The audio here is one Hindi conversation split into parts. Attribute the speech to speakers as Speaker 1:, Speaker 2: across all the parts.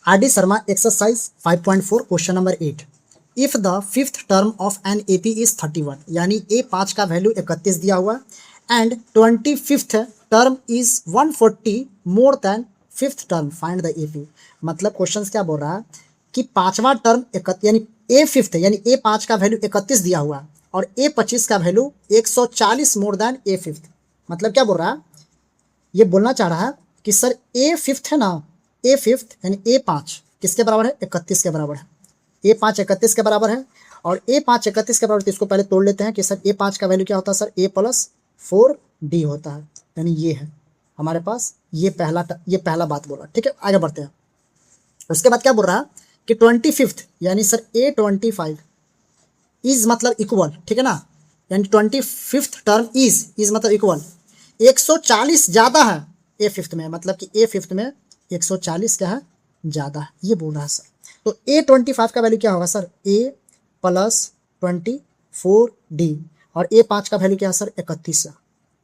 Speaker 1: RD. Sharma exercise 5.4 question number 8। If the fifth term of an AP is 31, यानी A5 का वैल्यू 31 दिया हुआ and 25th term is 140 more than fifth term, find the AP. मतलब क्वेश्चन क्या बोल रहा है कि पांचवा टर्म यानी A5 यानी A5 का वैल्यू 31 दिया हुआ है और A25 का वैल्यू 140 मोर देन A5। मतलब क्या बोल रहा है, ये बोलना चाह रहा है कि सर A5 है ना, A5 यानी A5 किसके बराबर है, 31 के बराबर है। A5 31 के बराबर है और A5 31 के बराबर, तो इसको पहले तोड़ लेते हैं कि सर A5 का वैल्यू क्या होता है सर, A+4D होता है, यानी ये है हमारे पास, ये पहला बात बोला। ठीक है, आगे बढ़ते हैं। उसके बाद क्या बोल रहा है कि 25th यानी सर A25 इज मतलब इक्वल, ठीक है ना, यानी 25th टर्म इज मतलब इक्वल 140 ज़्यादा है A5 में, मतलब कि A5 में 140 क्या है, ज़्यादा है, ये बोल रहा है सर। तो A25 का वैल्यू क्या होगा सर, A+24D और A5 का वैल्यू क्या है सर, 31 है।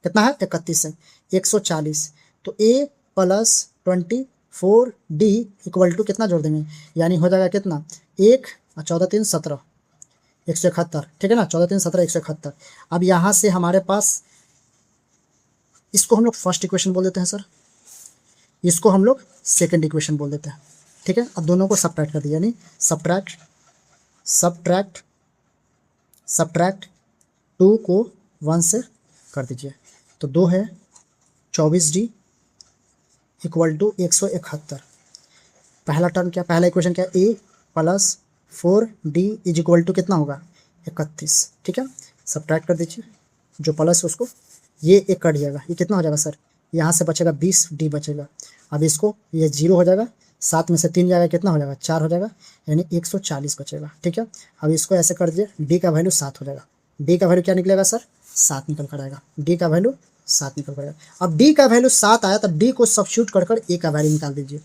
Speaker 1: कितना है, 31 है, 140। तो A+24D इक्वल टू कितना जोड़ देंगे, यानी हो जाएगा कितना, 1 और 14 3 17, 171। ठीक है ना, 14 3 17 171। अब यहाँ से हमारे पास, इसको हम लोग फर्स्ट इक्वेशन बोल देते हैं सर, इसको हम लोग सेकंड इक्वेशन बोल देते हैं। ठीक है, अब दोनों को सब्ट्रैक्ट कर दिया, यानी सब्ट्रैक्ट 2 को 1 से कर दीजिए, तो 2 है 24D इक्वल टू 171। पहला टर्म क्या, पहला इक्वेशन क्या, A+4D इज इक्वल टू कितना होगा, 31। ठीक है, सब्ट्रैक्ट कर दीजिए, जो प्लस है उसको, ये एक कट जाएगा, ये कितना हो जाएगा सर, यहाँ से बचेगा 20D बचेगा। अब इसको, ये 0 हो जाएगा, 7 में से 3 जाएगा, कितना हो जाएगा, 4 हो जाएगा, यानी 140 बचेगा। ठीक है, अब इसको ऐसे कर दीजिए, D का वैल्यू 7 हो जाएगा। D का वैल्यू क्या निकलेगा सर, 7 निकल कर आएगा, D का वैल्यू 7 निकल कर आएगा। अब D का वैल्यू 7 आया, तब D को सब्स्टिट्यूट कर A का वैल्यू निकाल दीजिए।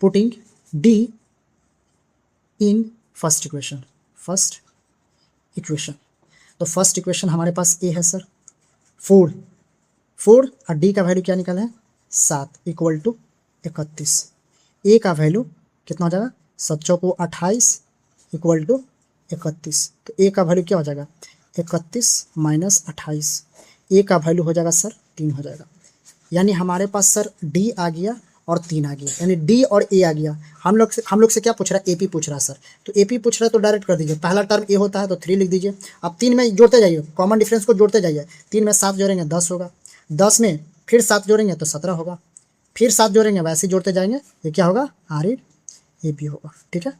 Speaker 1: Putting D in first equation. तो फर्स्ट इक्वेशन हमारे पास A है सर, 4 और D का वैल्यू क्या निकाला है, 7 इक्वल टू 31। A का वैल्यू कितना हो जाएगा, 7 को 28 इक्वल टू 31। तो A का वैल्यू क्या हो जाएगा, 31 माइनस 28, A का वैल्यू हो जाएगा सर 3 हो जाएगा। यानी हमारे पास सर D आ गया और 3 आ गया, यानी D और A आ गया। हम लोग से क्या पूछ रहा है, AP पूछ रहा है सर, तो AP पूछ रहा है तो डायरेक्ट कर दीजिए। पहला टर्म A होता है तो 3 लिख दीजिए। अब 3 में जोड़ते जाइए, कॉमन डिफरेंस को जोड़ते जाइए। 3 में 7 जोड़ेंगे 10 होगा, 10 में फिर 7 जोड़ेंगे तो 17 होगा, फिर 7 जोड़ेंगे, वैसे जोड़ते जाएंगे, ये क्या होगा, RAP होगा। ठीक है।